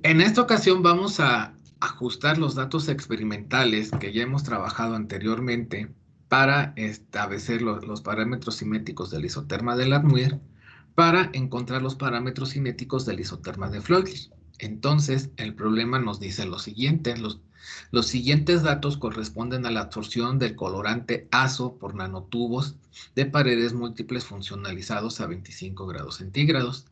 En esta ocasión vamos a ajustar los datos experimentales que ya hemos trabajado anteriormente para establecer los parámetros cinéticos del isoterma de Langmuir para encontrar los parámetros cinéticos del isoterma de Freundlich. Entonces, el problema nos dice lo siguiente: los siguientes datos corresponden a la absorción del colorante azo por nanotubos de paredes múltiples funcionalizados a 25 grados centígrados.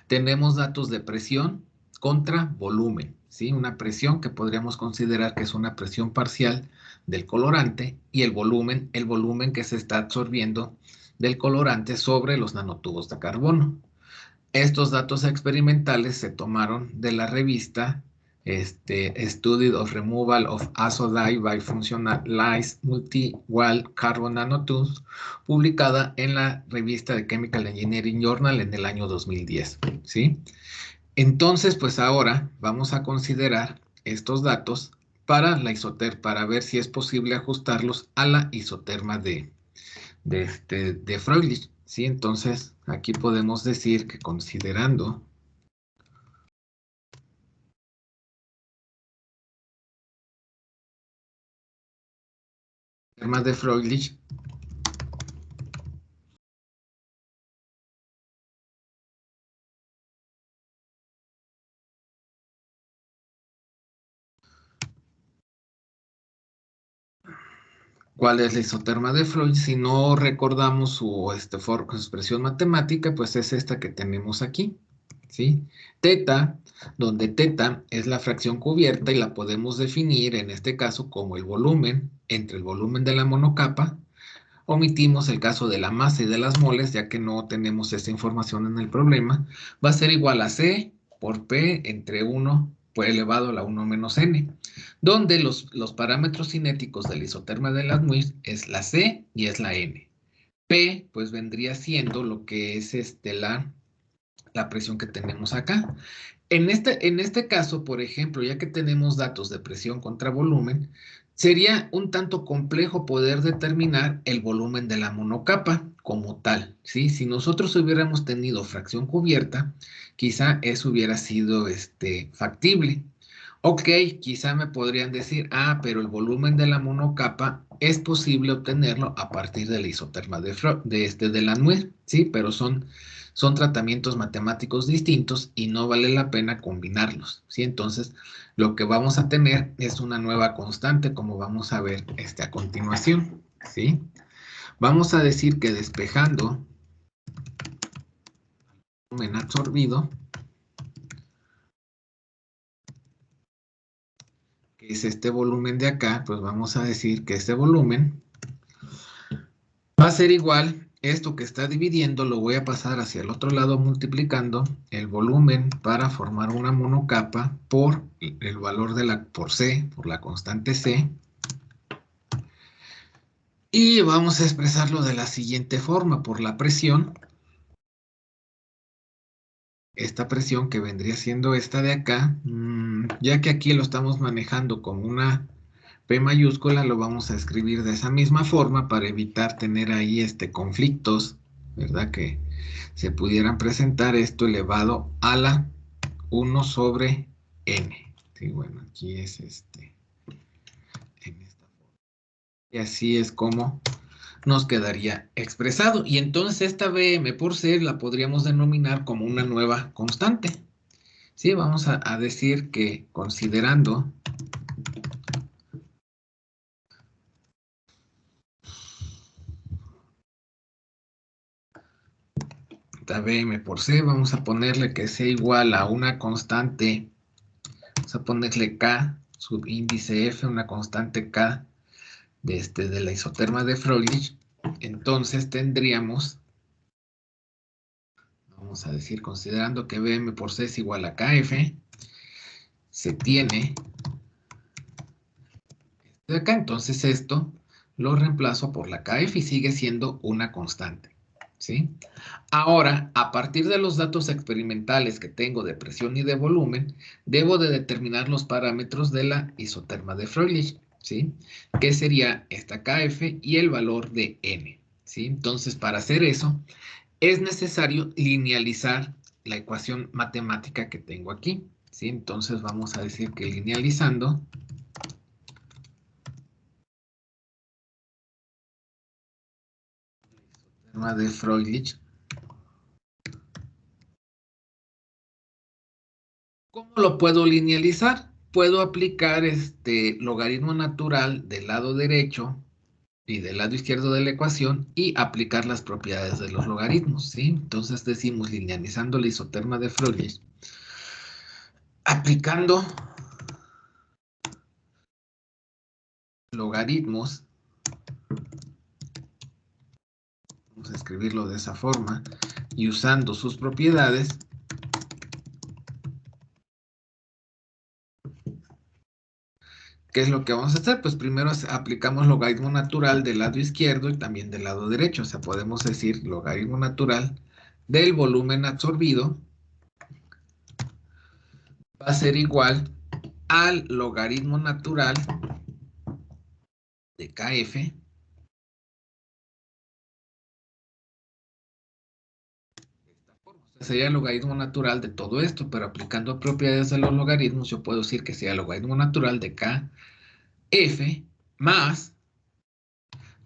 Tenemos datos de presión contra volumen, ¿sí? Una presión que podríamos considerar que es una presión parcial del colorante, y el volumen que se está absorbiendo del colorante sobre los nanotubos de carbono. Estos datos experimentales se tomaron de la revista Study of Removal of Azo Dye by Functionalized Multi-Wall Carbon Nanotubes, publicada en la revista de Chemical Engineering Journal en el año 2010, ¿sí? Entonces, pues ahora vamos a considerar estos datos para la isoterma, para ver si es posible ajustarlos a la isoterma de Freundlich, ¿sí? Entonces, aquí podemos decir que considerando la isoterma de Freundlich, ¿cuál es la isoterma de Freundlich? Si no recordamos su expresión matemática, pues es esta que tenemos aquí, ¿sí? Teta, donde teta es la fracción cubierta y la podemos definir en este caso como el volumen entre el volumen de la monocapa. Omitimos el caso de la masa y de las moles, ya que no tenemos esta información en el problema. Va a ser igual a C por P entre 1 por elevado a la 1 menos N, donde los parámetros cinéticos del isoterma de Langmuir es la C y es la N. P, pues vendría siendo lo que es la presión que tenemos acá. En este caso, por ejemplo, ya que tenemos datos de presión contra volumen, sería un tanto complejo poder determinar el volumen de la monocapa como tal, ¿sí? Si nosotros hubiéramos tenido fracción cubierta, quizá eso hubiera sido factible. Ok, quizá me podrían decir, pero el volumen de la monocapa es posible obtenerlo a partir de la isoterma de Langmuir, ¿sí? Pero son tratamientos matemáticos distintos y no vale la pena combinarlos, ¿sí? Entonces, lo que vamos a tener es una nueva constante, como vamos a ver a continuación, ¿sí? Vamos a decir que despejando el volumen absorbido, que es este volumen de acá, pues vamos a decir que este volumen va a ser igual, esto que está dividiendo lo voy a pasar hacia el otro lado multiplicando el volumen para formar una monocapa por el valor por C, por la constante C. Y vamos a expresarlo de la siguiente forma: por la presión, esta presión que vendría siendo esta de acá, ya que aquí lo estamos manejando como una P mayúscula, lo vamos a escribir de esa misma forma para evitar tener ahí conflictos, ¿verdad? Que se pudieran presentar esto elevado a la 1 sobre n. Sí, bueno, aquí es en esta forma. Y así es como nos quedaría expresado. Y entonces esta Bm por C la podríamos denominar como una nueva constante. Sí, vamos a decir que considerando Bm por C, vamos a ponerle que sea igual a una constante, vamos a ponerle K, subíndice F, una constante K de la isoterma de Freundlich. Entonces tendríamos, vamos a decir, considerando que Bm por C es igual a Kf, se tiene de acá, entonces esto lo reemplazo por la Kf y sigue siendo una constante, ¿sí? Ahora, a partir de los datos experimentales que tengo de presión y de volumen, debo de determinar los parámetros de la isoterma de Freundlich, ¿sí? Que sería esta Kf y el valor de N, ¿sí? Entonces, para hacer eso, es necesario linealizar la ecuación matemática que tengo aquí, ¿sí? Entonces vamos a decir que linealizando la de Froelich. ¿Cómo lo puedo linealizar? Puedo aplicar este logaritmo natural del lado derecho y del lado izquierdo de la ecuación y aplicar las propiedades de los logaritmos, ¿sí? Entonces decimos linealizando la isoterma de Froelich, aplicando logaritmos, vamos a escribirlo de esa forma, y usando sus propiedades, ¿qué es lo que vamos a hacer? Pues primero aplicamos logaritmo natural del lado izquierdo y también del lado derecho. O sea, podemos decir logaritmo natural del volumen absorbido va a ser igual al logaritmo natural de KF. Sería el logaritmo natural de todo esto, pero aplicando propiedades de los logaritmos, yo puedo decir que sería el logaritmo natural de KF más,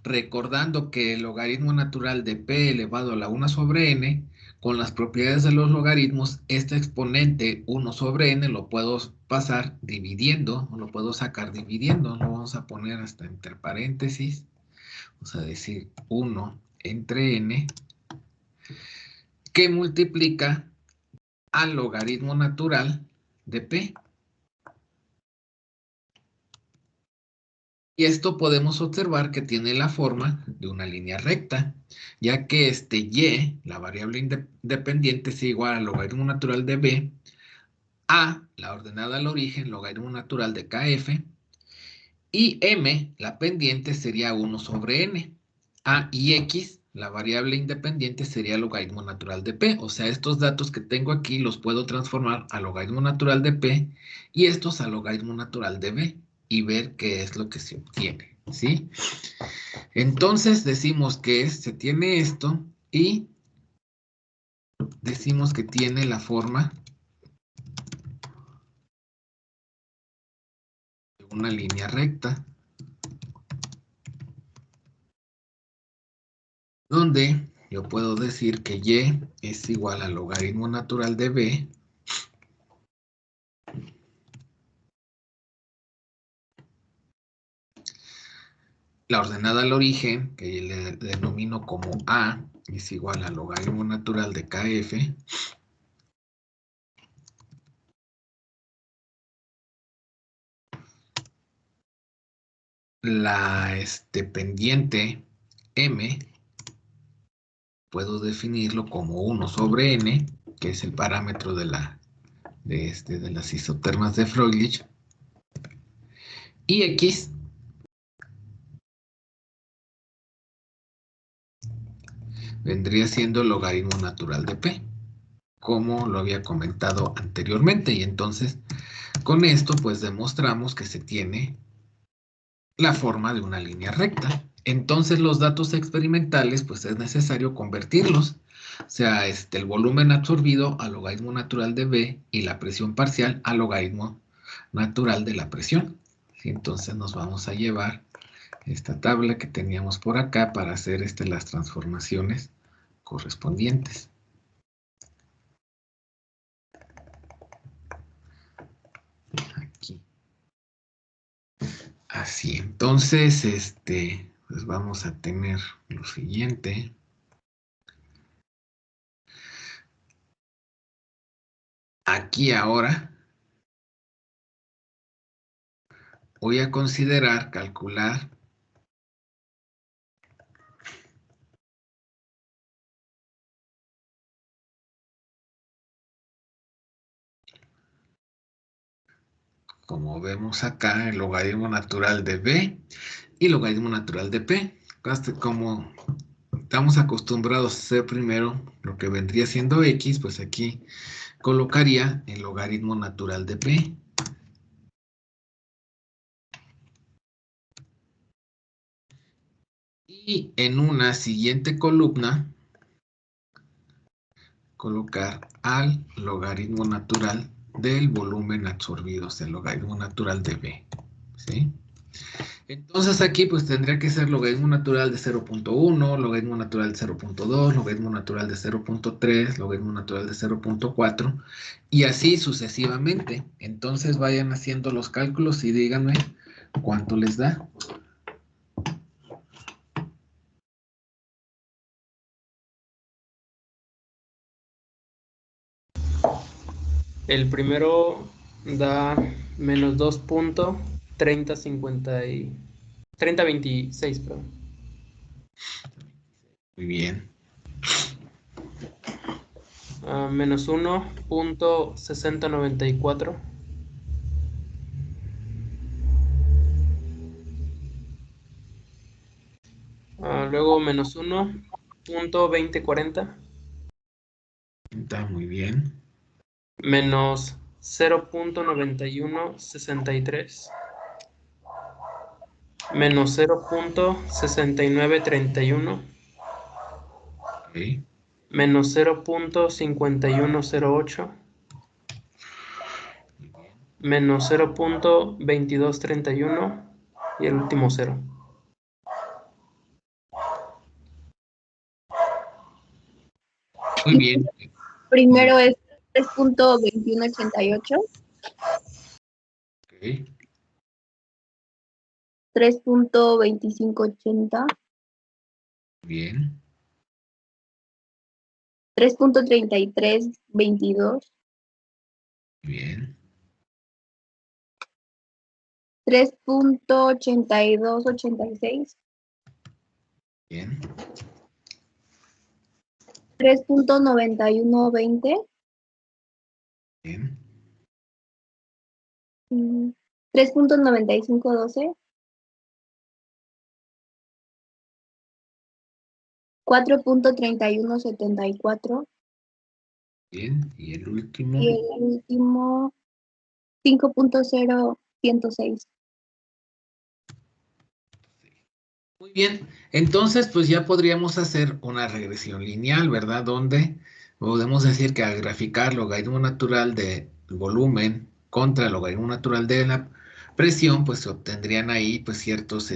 recordando que el logaritmo natural de P elevado a la 1 sobre n, con las propiedades de los logaritmos, este exponente 1 sobre n lo puedo pasar dividiendo, o lo puedo sacar dividiendo, lo vamos a poner hasta entre paréntesis, vamos a decir 1 entre n, que multiplica al logaritmo natural de P. Y esto podemos observar que tiene la forma de una línea recta, ya que este y, la variable independiente, es igual al logaritmo natural de b, a, la ordenada al origen, logaritmo natural de kf, y m, la pendiente, sería 1 sobre n. A y x, la variable independiente, sería logaritmo natural de p. O sea, estos datos que tengo aquí los puedo transformar a logaritmo natural de p y estos a logaritmo natural de b y ver qué es lo que se obtiene, ¿sí? Entonces decimos que se tiene esto y decimos que tiene la forma de una línea recta, donde yo puedo decir que y es igual al logaritmo natural de b la ordenada al origen, que le denomino como a, es igual al logaritmo natural de kf, la pendiente m, puedo definirlo como 1 sobre n, que es el parámetro de las isotermas de Froelich, y x vendría siendo el logaritmo natural de p, como lo había comentado anteriormente. Y entonces, con esto, pues demostramos que se tiene la forma de una línea recta. Entonces, los datos experimentales, pues es necesario convertirlos. O sea, el volumen absorbido al logaritmo natural de b y la presión parcial al logaritmo natural de la presión. ¿Sí? Entonces, nos vamos a llevar esta tabla que teníamos por acá para hacer las transformaciones correspondientes. Aquí. Así, entonces, pues vamos a tener lo siguiente. Aquí ahora voy a considerar calcular como vemos acá, el logaritmo natural de b y logaritmo natural de p. Como estamos acostumbrados a hacer primero lo que vendría siendo x, pues aquí colocaría el logaritmo natural de p. Y en una siguiente columna, colocar al logaritmo natural del volumen absorbido, o sea, el logaritmo natural de B, ¿sí? Entonces aquí pues tendría que ser logaritmo natural de 0.1, logaritmo natural de 0.2, logaritmo natural de 0.3, logaritmo natural de 0.4 y así sucesivamente. Entonces vayan haciendo los cálculos y díganme cuánto les da. El primero da menos 2.3026, perdón. Muy bien. Menos 1.6094. Luego menos 1.2040. Está muy bien. Menos 0.9163. Menos 0.6931. Okay. Menos 0.5108. Menos 0.2231. Y el último 0. Muy bien. Primero es 3.2188, Okay. 3.2580, Bien. 3.3322, Bien. 3.8286, Bien. 3.9120, Bien. 3.9512, 4.3174 Bien. Y el último. y el último 5.0106. Muy bien, entonces pues ya podríamos hacer una regresión lineal, ¿verdad? Donde podemos decir que al graficar logaritmo natural de volumen contra el logaritmo natural de la presión, pues se obtendrían ahí pues ciertos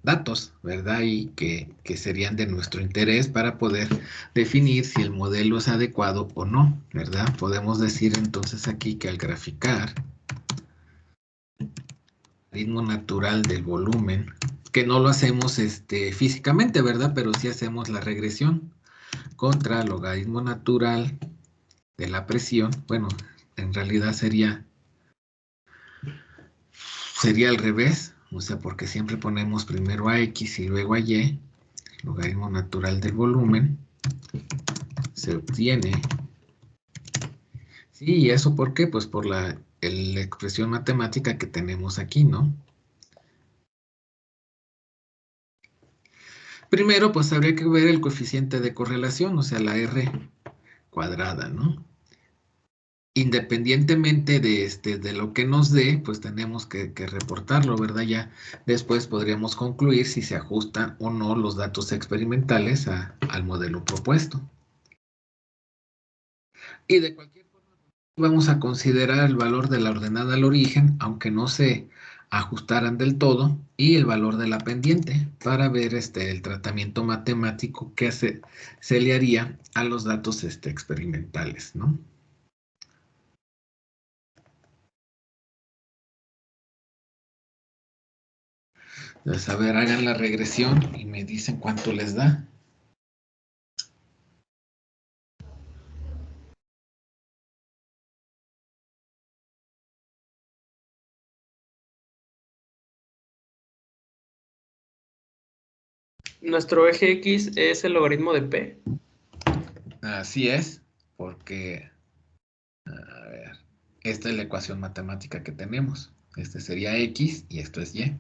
datos, ¿verdad? Y que serían de nuestro interés para poder definir si el modelo es adecuado o no, ¿verdad? Podemos decir entonces aquí que al graficar ritmo natural del volumen, que no lo hacemos físicamente, ¿verdad? Pero sí hacemos la regresión contra logaritmo natural de la presión. Bueno, en realidad sería al revés, o sea, porque siempre ponemos primero a X y luego a Y, logaritmo natural del volumen, se obtiene. Sí, ¿y eso por qué? Pues por la expresión matemática que tenemos aquí, ¿no? Primero, pues habría que ver el coeficiente de correlación, o sea, la R cuadrada, ¿no? Independientemente de lo que nos dé, pues tenemos que reportarlo, ¿verdad? Ya después podríamos concluir si se ajustan o no los datos experimentales al modelo propuesto. Y de cualquier forma, vamos a considerar el valor de la ordenada al origen, aunque no se ajustaran del todo, y el valor de la pendiente para ver el tratamiento matemático que se le haría a los datos experimentales, ¿no? Entonces, a ver, hagan la regresión y me dicen cuánto les da. Nuestro eje X es el logaritmo de P. Así es, porque, a ver, esta es la ecuación matemática que tenemos. Este sería X y esto es Y.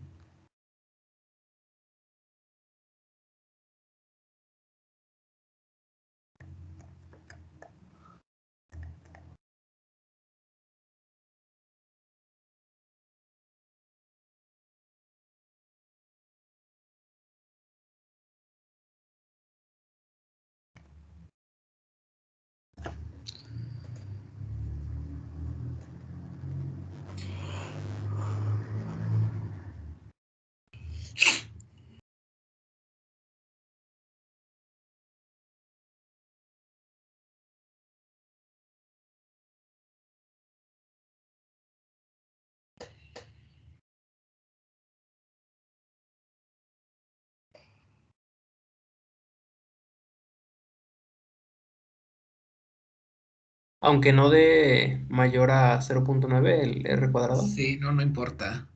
Aunque no de mayor a 0.9 el r cuadrado. Sí, no, no importa.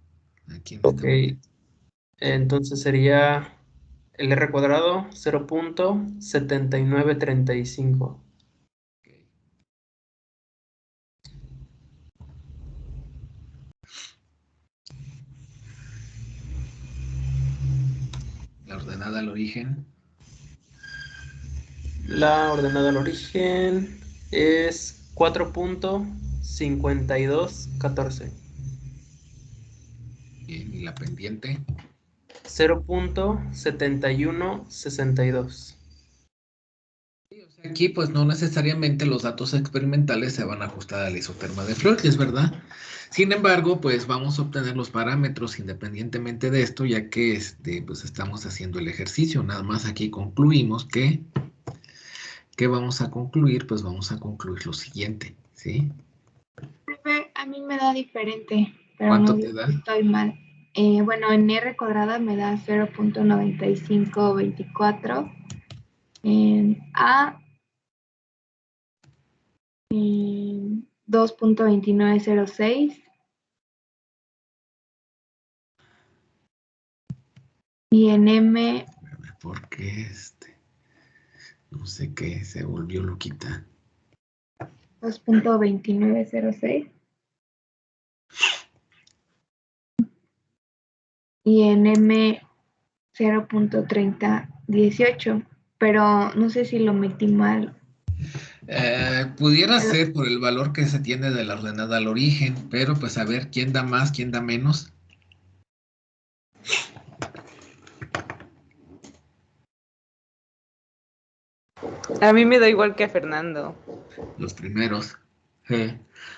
Aquí en Ok, este momento. entonces sería el r cuadrado 0.7935. Ok. La ordenada al origen. La ordenada al origen es 4.5214. Bien, y la pendiente. 0.7162. Sí, o sea, aquí pues no necesariamente los datos experimentales se van a ajustar a la isoterma de Freud, ¿verdad? Sin embargo, pues vamos a obtener los parámetros independientemente de esto, ya que pues estamos haciendo el ejercicio. Nada más aquí concluimos ¿qué vamos a concluir? Pues vamos a concluir lo siguiente, ¿sí? Profe, a mí me da diferente, pero no ¿Cuánto digo te da? que estoy mal. Bueno, en R cuadrada me da 0.9524. En A, 2.2906. Y en M, Porque no sé qué, se volvió loquita. 2.2906. Y en M, 0.3018. Pero no sé si lo metí mal. Pudiera Pero ser por el valor que se tiene de la ordenada al origen, pero pues a ver quién da más, quién da menos. A mí me da igual que a Fernando. Los primeros. Sí.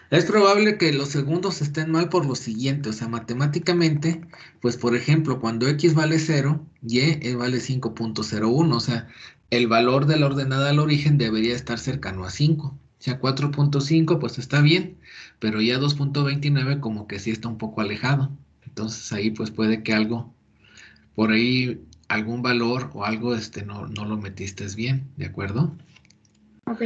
Es probable que los segundos estén mal por lo siguiente, o sea, matemáticamente, pues por ejemplo, cuando x vale 0, y vale 5.01, o sea, el valor de la ordenada al origen debería estar cercano a 5. O sea, 4.5 pues está bien, pero ya 2.29 como que sí está un poco alejado. Entonces ahí pues puede que algo, por ahí algún valor o algo no lo metiste bien, ¿de acuerdo? ok.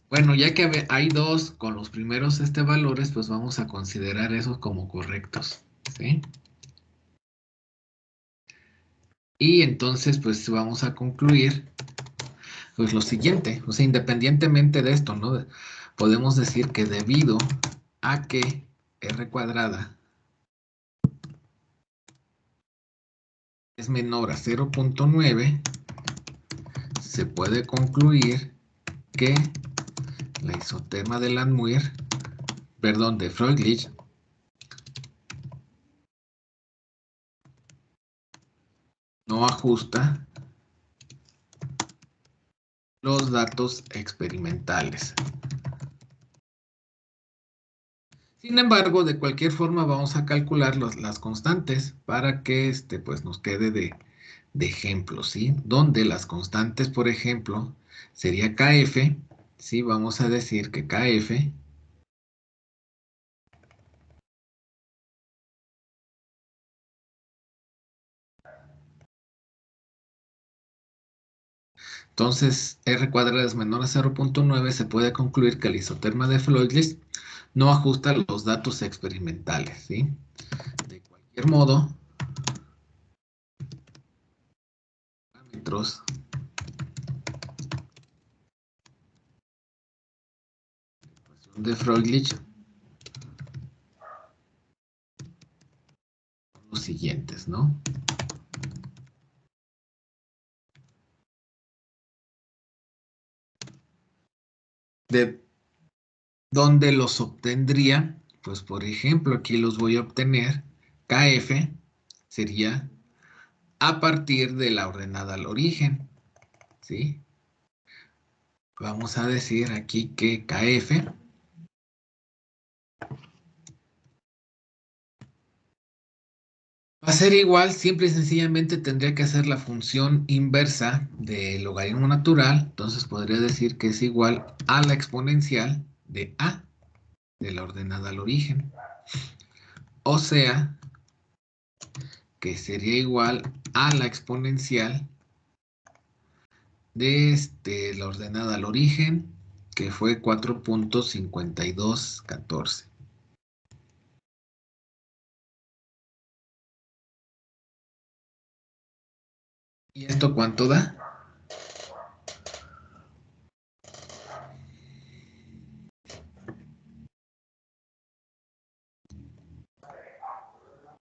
Bueno, ya que hay dos con los primeros valores, pues vamos a considerar esos como correctos, ¿sí? Y entonces, pues vamos a concluir, pues lo siguiente, o sea, independientemente de esto, ¿no? Podemos decir que debido a que r cuadrada es menor a 0.9, se puede concluir que la isoterma de Landmuir, perdón, de Freundlich, no ajusta los datos experimentales. Sin embargo, de cualquier forma vamos a calcular las constantes para que pues nos quede de ejemplo, ¿sí? Donde las constantes, por ejemplo, sería KF, ¿sí? Vamos a decir que KF entonces R cuadrada es menor a 0.9, se puede concluir que el isoterma de Floydlis no ajusta los datos experimentales, ¿sí? De cualquier modo, parámetros de Freundlich son los siguientes, ¿no? De dónde los obtendría, pues por ejemplo, aquí los voy a obtener. KF sería a partir de la ordenada al origen, ¿sí? Vamos a decir aquí que KF va a ser igual, simple y sencillamente tendría que hacer la función inversa del logaritmo natural, entonces podría decir que es igual a la exponencial de A, de la ordenada al origen. O sea, que sería igual a la exponencial de la ordenada al origen que fue 4.5214. ¿Y esto cuánto da?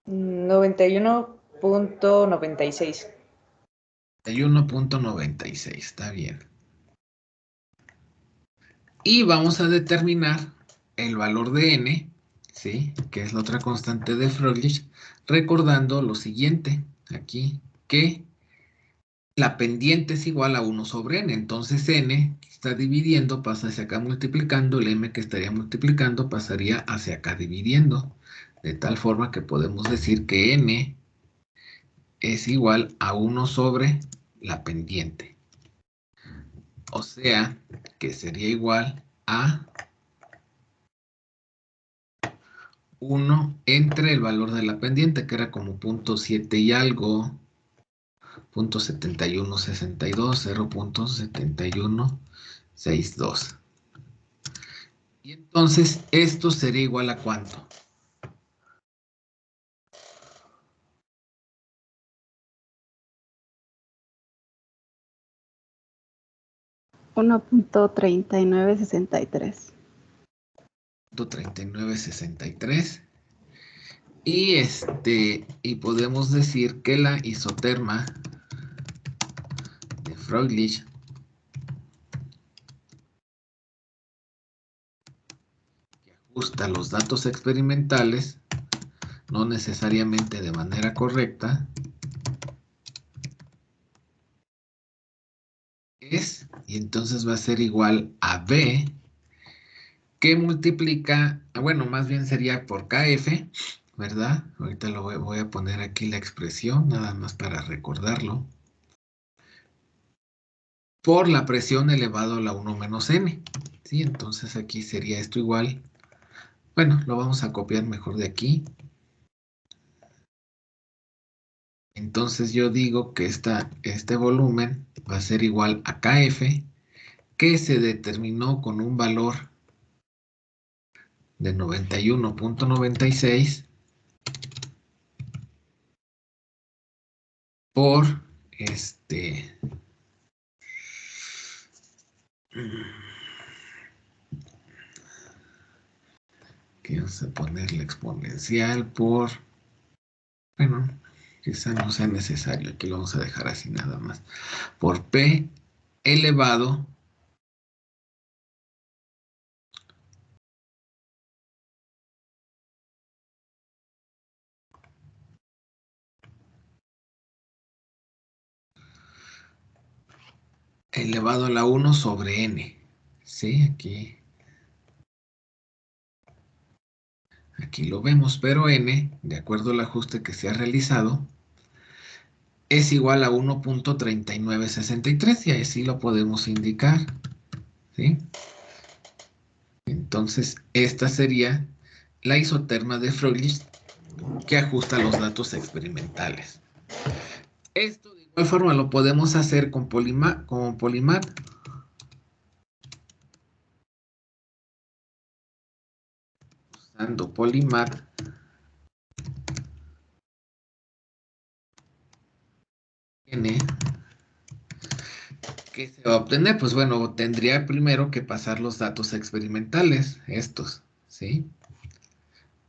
Mm, 91.96. 91.96, está bien. Y vamos a determinar el valor de n, ¿sí? Que es la otra constante de Freundlich, recordando lo siguiente, aquí, que la pendiente es igual a 1 sobre n, entonces n que está dividiendo pasa hacia acá multiplicando, el m que estaría multiplicando pasaría hacia acá dividiendo, de tal forma que podemos decir que n es igual a 1 sobre la pendiente. O sea, que sería igual a 1 entre el valor de la pendiente, que era como 0.7 y algo, 0.7162, 0.7162. Y entonces, esto sería igual a ¿cuánto? $1.3963. 3963. Y podemos decir que la isoterma de Freundlich que ajusta los datos experimentales, no necesariamente de manera correcta, es, y entonces va a ser igual a B, que multiplica, bueno, más bien sería por KF, ¿verdad? Ahorita voy a poner aquí la expresión, nada más para recordarlo, por la presión elevado a la 1 menos n, ¿sí? Entonces aquí sería esto igual, bueno, lo vamos a copiar mejor de aquí. Entonces yo digo que este volumen va a ser igual a KF, que se determinó con un valor de 91.96 por que vamos a ponerle exponencial por, bueno, quizá no sea necesario, aquí lo vamos a dejar así nada más, por P elevado a la 1 sobre n, ¿sí? Aquí lo vemos, pero n, de acuerdo al ajuste que se ha realizado, es igual a 1.3963 y así lo podemos indicar, ¿sí? Entonces, esta sería la isoterma de Freundlich que ajusta los datos experimentales. Esto de igual forma lo podemos hacer con Polymath. Usando Polymath. ¿Qué se va a obtener? Pues bueno, tendría primero que pasar los datos experimentales, estos, ¿sí?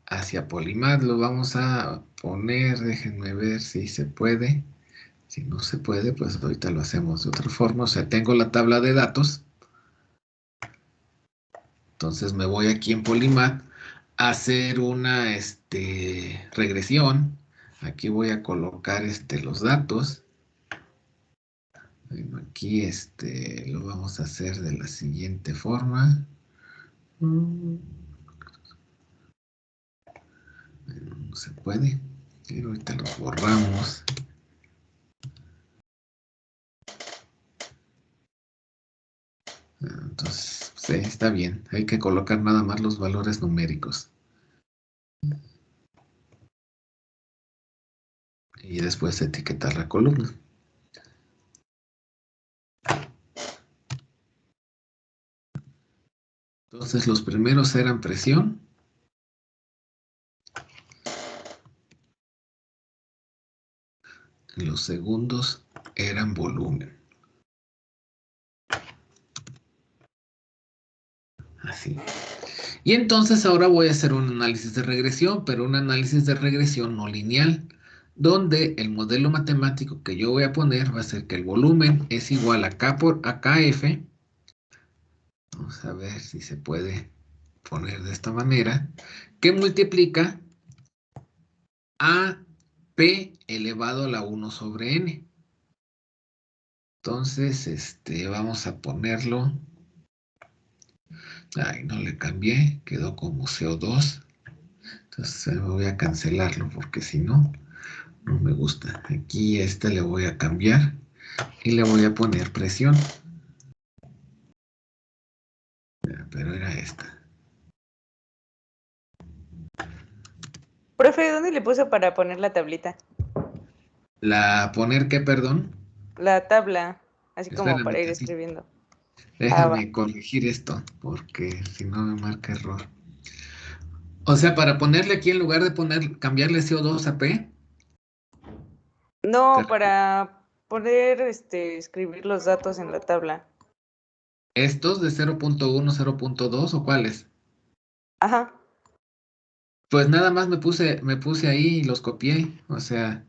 Hacia Polymath lo vamos a poner, déjenme ver si se puede. Si no se puede, pues ahorita lo hacemos de otra forma. O sea, tengo la tabla de datos. Entonces me voy aquí en Polymath a hacer una regresión. Aquí voy a colocar los datos. Bueno, aquí lo vamos a hacer de la siguiente forma. Bueno, no se puede. Pero ahorita los borramos. Entonces, sí, está bien. Hay que colocar nada más los valores numéricos. Y después etiquetar la columna. Entonces los primeros eran presión. Y los segundos eran volumen. Así. Y entonces ahora voy a hacer un análisis de regresión, pero un análisis de regresión no lineal, donde el modelo matemático que yo voy a poner va a ser que el volumen es igual a K por a KF. Vamos a ver si se puede poner de esta manera, que multiplica a P elevado a la 1 sobre N. Entonces, vamos a ponerlo. Ay, no le cambié, quedó como CO2. Entonces voy a cancelarlo porque si no, no me gusta. Aquí le voy a cambiar y le voy a poner presión. Pero era esta. Profe, ¿dónde le puso para poner la tablita? ¿Poner qué, perdón? La tabla, así como Espérame para ir tantito. escribiendo. Déjame corregir esto, porque si no me marca error. O sea, para ponerle aquí en lugar de cambiarle CO2 a P. No, para poder escribir los datos en la tabla. ¿Estos de 0.1, 0.2 o cuáles? Ajá. Pues nada más me puse ahí y los copié. O sea,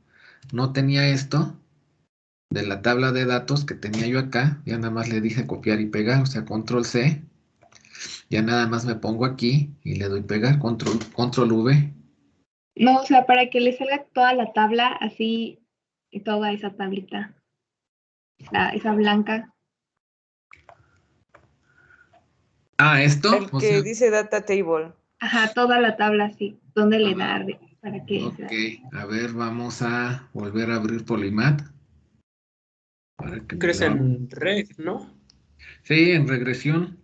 no tenía esto de la tabla de datos que tenía yo acá. Ya nada más le dije copiar y pegar, o sea, control C. Ya nada más me pongo aquí y le doy pegar, control V. No, o sea, para que le salga toda la tabla así, y toda esa tablita, esa blanca. Ah, ¿esto? El O que sea, dice data table. Ajá, toda la tabla así. ¿Dónde le da para que ok. sea? A ver, vamos a volver a abrir Polymath. Para que me Crees lo haga. en reg, ¿no? Sí, en regresión.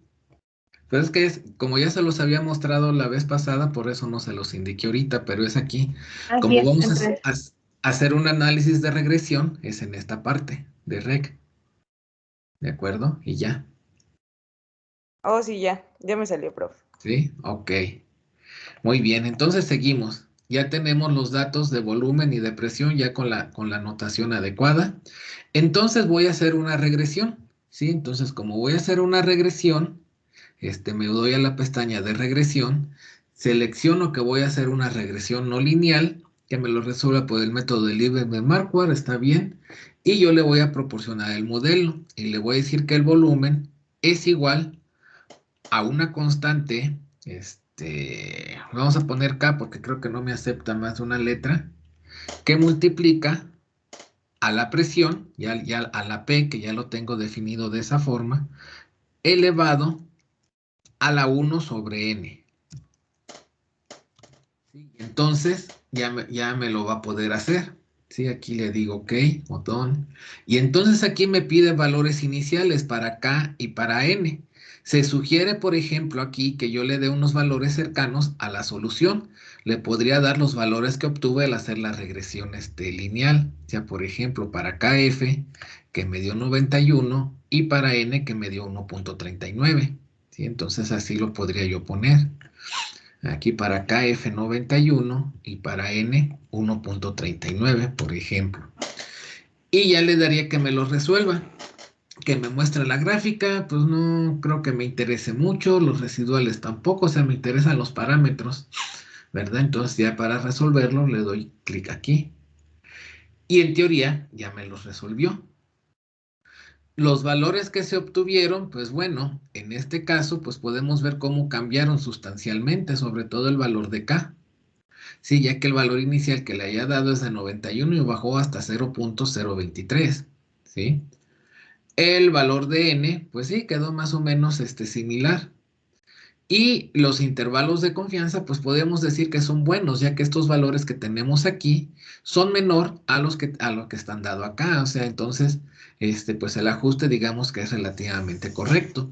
Pero es que como ya se los había mostrado la vez pasada, por eso no se los indiqué ahorita, pero es aquí. Así Como es, vamos entonces. a hacer un análisis de regresión, es en esta parte de reg. ¿De acuerdo? Y ya. Oh, sí, ya me salió, profe. ¿Sí? Ok. Muy bien, entonces seguimos. Ya tenemos los datos de volumen y de presión ya con la notación adecuada. Entonces voy a hacer una regresión. ¿Sí? Entonces, como voy a hacer una regresión, me doy a la pestaña de regresión, selecciono que voy a hacer una regresión no lineal, que me lo resuelva por el método de Lieberman-Marquardt, está bien, y yo le voy a proporcionar el modelo, y le voy a decir que el volumen es igual a una constante, vamos a poner K porque creo que no me acepta más de una letra, que multiplica a la presión, ya a la P, que ya lo tengo definido de esa forma, elevado a la 1 sobre N. ¿Sí? Entonces, ya me lo va a poder hacer. ¿Sí? Aquí le digo OK, botón. Y entonces aquí me pide valores iniciales para K y para N. Se sugiere, por ejemplo, aquí que yo le dé unos valores cercanos a la solución. Le podría dar los valores que obtuve al hacer la regresión lineal. O sea, por ejemplo, para KF, que me dio 91, y para N, que me dio 1.39. ¿Sí? Entonces así lo podría yo poner. Aquí para KF 91 y para N 1.39, por ejemplo. Y ya le daría que me lo resuelva. Que me muestre la gráfica, pues no creo que me interese mucho. Los residuales tampoco, o sea, me interesan los parámetros, ¿verdad? Entonces ya para resolverlo le doy clic aquí. Y en teoría ya me los resolvió. Los valores que se obtuvieron, pues bueno, en este caso, pues podemos ver cómo cambiaron sustancialmente, sobre todo el valor de K. Sí, ya que el valor inicial que le haya dado es de 91 y bajó hasta 0.023, ¿sí? El valor de N, pues sí, quedó más o menos similar. Y los intervalos de confianza, pues podemos decir que son buenos, ya que estos valores que tenemos aquí son menor a lo que están dado acá. O sea, entonces, pues el ajuste, digamos que es relativamente correcto.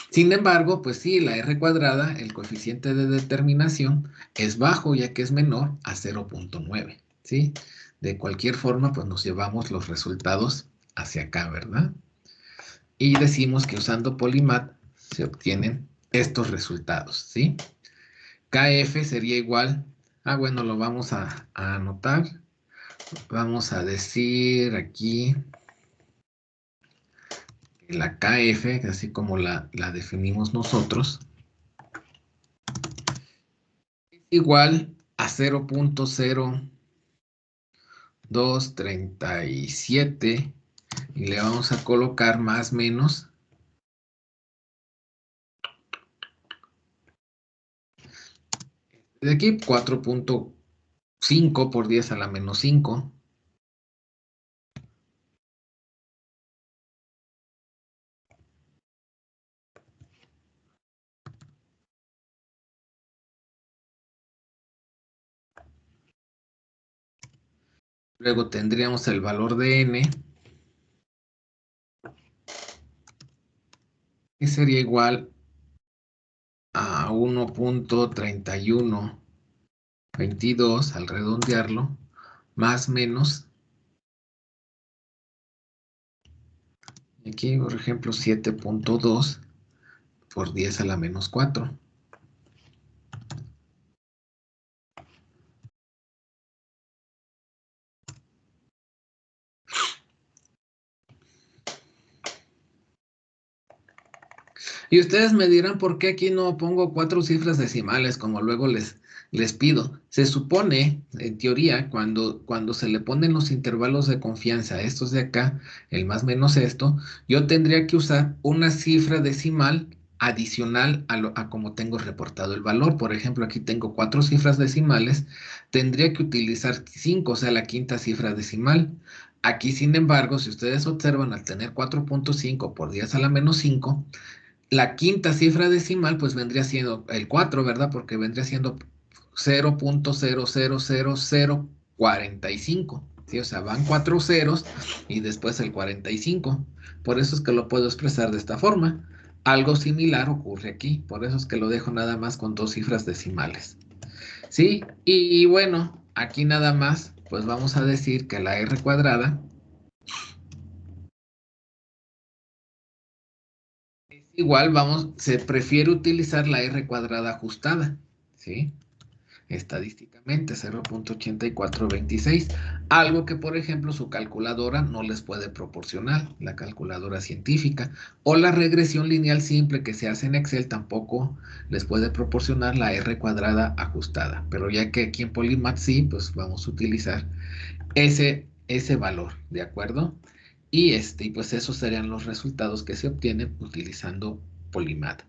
Sin embargo, pues sí, la R cuadrada, el coeficiente de determinación, es bajo, ya que es menor a 0.9, ¿sí? De cualquier forma, pues nos llevamos los resultados hacia acá, ¿verdad? Y decimos que usando Polymath se obtienen estos resultados, ¿sí? KF sería igual, bueno, lo vamos a anotar. Vamos a decir aquí que la KF, así como la definimos nosotros, es igual a 0.0237 y le vamos a colocar más menos de aquí 4.5 por 10 a la menos 5. Luego tendríamos el valor de n, que sería igual a 1.3122 al redondearlo, más menos, aquí por ejemplo 7.2 por 10 a la menos 4. Y ustedes me dirán por qué aquí no pongo 4 cifras decimales como luego les pido. Se supone, en teoría, cuando se le ponen los intervalos de confianza, estos de acá, el más menos esto, yo tendría que usar una cifra decimal adicional a como tengo reportado el valor. Por ejemplo, aquí tengo 4 cifras decimales, tendría que utilizar 5, o sea, la quinta cifra decimal. Aquí, sin embargo, si ustedes observan, al tener 4.5 por 10 a la menos 5, la quinta cifra decimal pues vendría siendo el 4, ¿verdad? Porque vendría siendo 0.000045, ¿sí? O sea, van 4 ceros y después el 45. Por eso es que lo puedo expresar de esta forma. Algo similar ocurre aquí, por eso es que lo dejo nada más con 2 cifras decimales, ¿sí? Y bueno, aquí nada más, pues vamos a decir que la R cuadrada igual se prefiere utilizar la R cuadrada ajustada, ¿sí? Estadísticamente 0.8426, algo que por ejemplo su calculadora no les puede proporcionar, la calculadora científica, o la regresión lineal simple que se hace en Excel tampoco les puede proporcionar la R cuadrada ajustada, pero ya que aquí en Polymath sí, pues vamos a utilizar ese valor, ¿de acuerdo? Y pues esos serían los resultados que se obtienen utilizando Polymath.